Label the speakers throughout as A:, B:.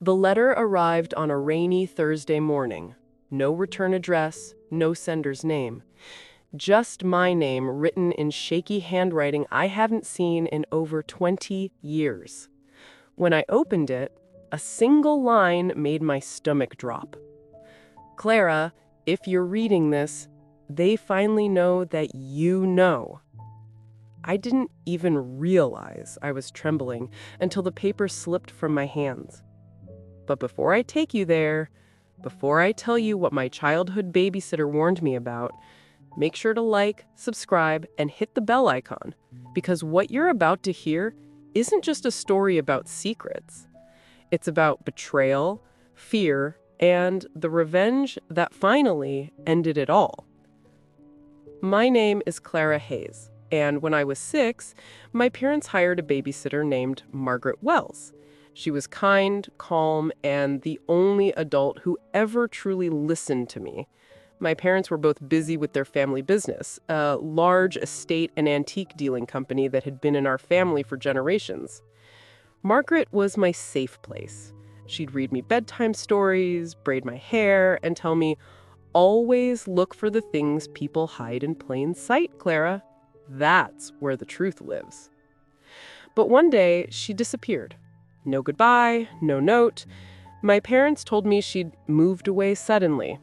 A: The letter arrived on a rainy Thursday morning. No return address, no sender's name. Just my name written in shaky handwriting I hadn't seen in over 20 years. When I opened it, a single line made my stomach drop. Clara, if you're reading this, they finally know that you know. I didn't even realize I was trembling until the paper slipped from my hands. But before I take you there, before I tell you what my childhood babysitter warned me about, make sure to like, subscribe, and hit the bell icon, because what you're about to hear isn't just a story about secrets. It's about betrayal, fear, and the revenge that finally ended it all. My name is Clara Hayes, and when I was 6, my parents hired a babysitter named Margaret Wells. She was kind, calm, and the only adult who ever truly listened to me. My parents were both busy with their family business, a large estate and antique dealing company that had been in our family for generations. Margaret was my safe place. She'd read me bedtime stories, braid my hair, and tell me, "Always look for the things people hide in plain sight, Clara. That's where the truth lives." But one day, she disappeared. No goodbye, no note. My parents told me she'd moved away suddenly.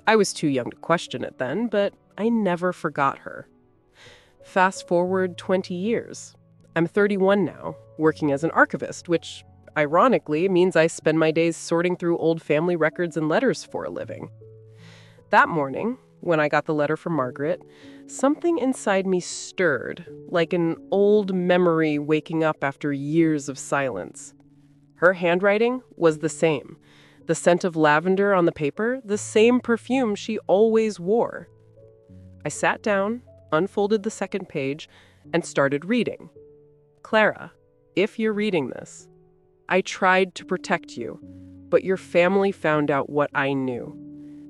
A: I was too young to question it then, but I never forgot her. Fast forward 20 years. I'm 31 now, working as an archivist, which ironically means I spend my days sorting through old family records and letters for a living. That morning, when I got the letter from Margaret, something inside me stirred, like an old memory waking up after years of silence. Her handwriting was the same. The scent of lavender on the paper, the same perfume she always wore. I sat down, unfolded the second page, and started reading. Clara, if you're reading this, I tried to protect you, but your family found out what I knew.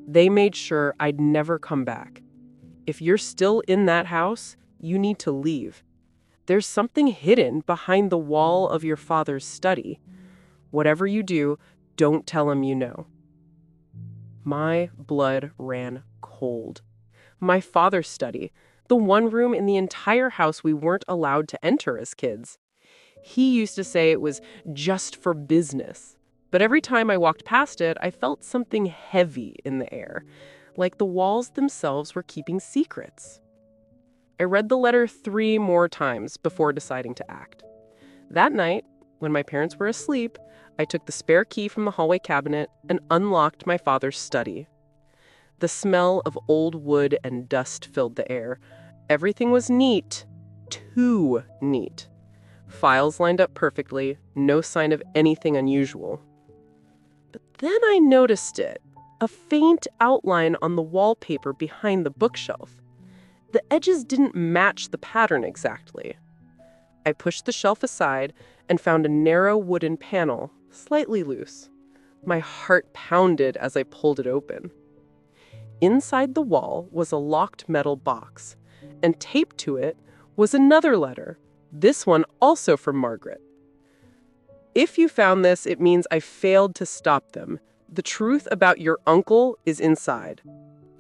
A: They made sure I'd never come back. If you're still in that house, you need to leave. There's something hidden behind the wall of your father's study. Whatever you do, don't tell him you know. My blood ran cold. My father's study, the one room in the entire house we weren't allowed to enter as kids. He used to say it was just for business. But every time I walked past it, I felt something heavy in the air, like the walls themselves were keeping secrets. I read the letter 3 more times before deciding to act. That night, when my parents were asleep, I took the spare key from the hallway cabinet and unlocked my father's study. The smell of old wood and dust filled the air. Everything was neat. Too neat. Files lined up perfectly, no sign of anything unusual. But then I noticed it, a faint outline on the wallpaper behind the bookshelf. The edges didn't match the pattern exactly. I pushed the shelf aside and found a narrow wooden panel, slightly loose. My heart pounded as I pulled it open. Inside the wall was a locked metal box, and taped to it was another letter, this one also from Margaret. If you found this, it means I failed to stop them. The truth about your uncle is inside.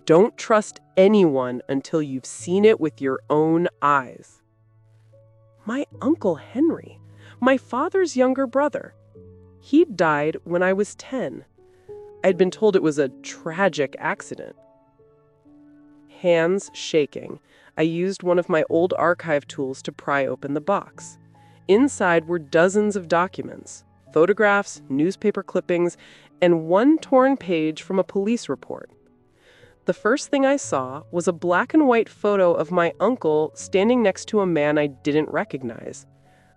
A: Don't trust anyone until you've seen it with your own eyes. My Uncle Henry, my father's younger brother. He'd died when I was 10. I'd been told it was a tragic accident. Hands shaking, I used one of my old archive tools to pry open the box. Inside were dozens of documents, photographs, newspaper clippings, and one torn page from a police report. The first thing I saw was a black and white photo of my uncle standing next to a man I didn't recognize,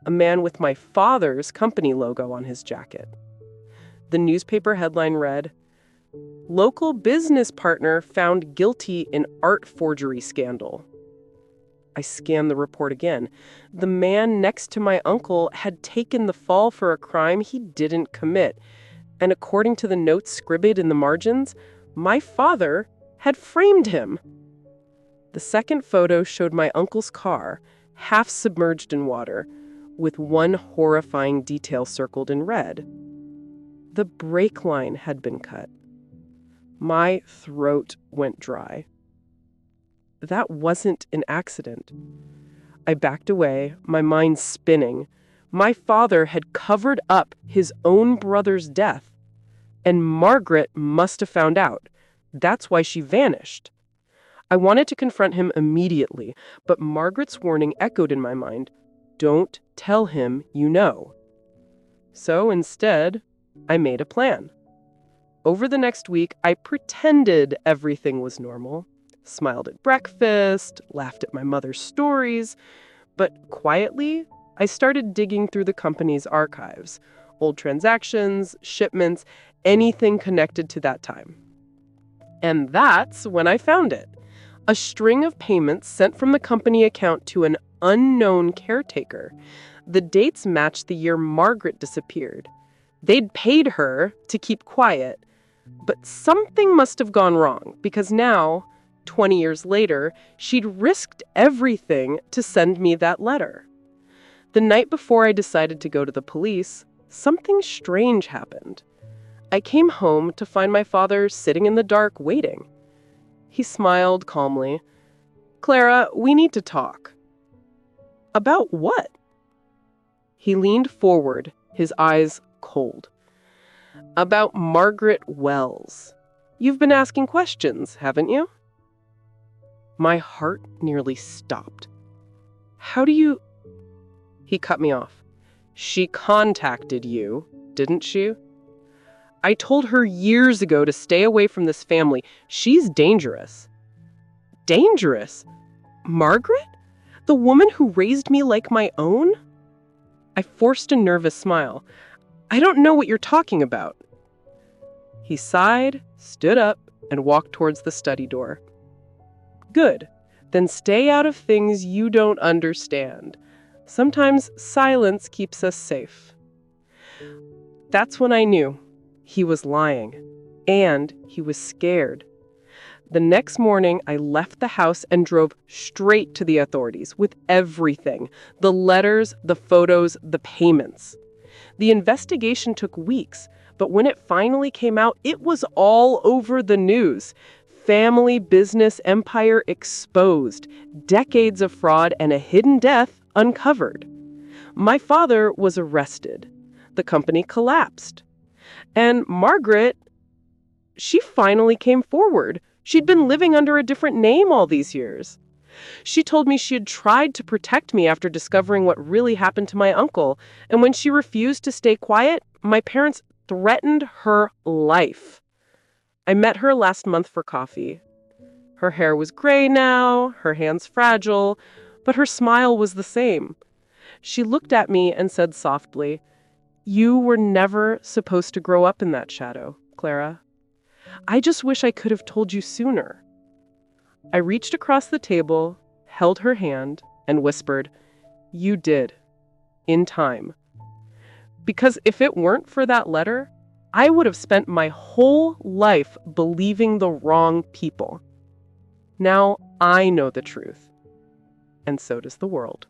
A: a man with my father's company logo on his jacket. The newspaper headline read, "Local business partner found guilty in art forgery scandal." I scanned the report again. The man next to my uncle had taken the fall for a crime he didn't commit, and according to the notes scribbled in the margins, my father had framed him. The second photo showed my uncle's car, half submerged in water, with one horrifying detail circled in red. The brake line had been cut. My throat went dry. That wasn't an accident. I backed away, my mind spinning. My father had covered up his own brother's death, and Margaret must have found out. That's why she vanished. I wanted to confront him immediately, but Margaret's warning echoed in my mind. Don't tell him you know. So instead, I made a plan. Over the next week, I pretended everything was normal, smiled at breakfast, laughed at my mother's stories, but quietly, I started digging through the company's archives, old transactions, shipments, anything connected to that time. And that's when I found it. A string of payments sent from the company account to an unknown caretaker. The dates matched the year Margaret disappeared. They'd paid her to keep quiet, but something must have gone wrong because now, 20 years later, she'd risked everything to send me that letter. The night before I decided to go to the police, something strange happened. I came home to find my father sitting in the dark waiting. He smiled calmly. "Clara, we need to talk." "About what?" He leaned forward, his eyes cold. "About Margaret Wells. You've been asking questions, haven't you?" My heart nearly stopped. "How do you—" He cut me off. "She contacted you, didn't she? I told her years ago to stay away from this family. She's dangerous." "Dangerous? Margaret? The woman who raised me like my own?" I forced a nervous smile. "I don't know what you're talking about." He sighed, stood up, and walked towards the study door. "Good. Then stay out of things you don't understand. Sometimes silence keeps us safe." That's when I knew. He was lying, and he was scared. The next morning, I left the house and drove straight to the authorities with everything: the letters, the photos, the payments. The investigation took weeks, but when it finally came out, it was all over the news. Family business empire exposed, decades of fraud and a hidden death uncovered. My father was arrested. The company collapsed. And Margaret, she finally came forward. She'd been living under a different name all these years. She told me she had tried to protect me after discovering what really happened to my uncle, and when she refused to stay quiet, my parents threatened her life. I met her last month for coffee. Her hair was gray now, her hands fragile, but her smile was the same. She looked at me and said softly, "You were never supposed to grow up in that shadow, Clara. I just wish I could have told you sooner." I reached across the table, held her hand, and whispered, "You did. In time." Because if it weren't for that letter, I would have spent my whole life believing the wrong people. Now I know the truth, and so does the world.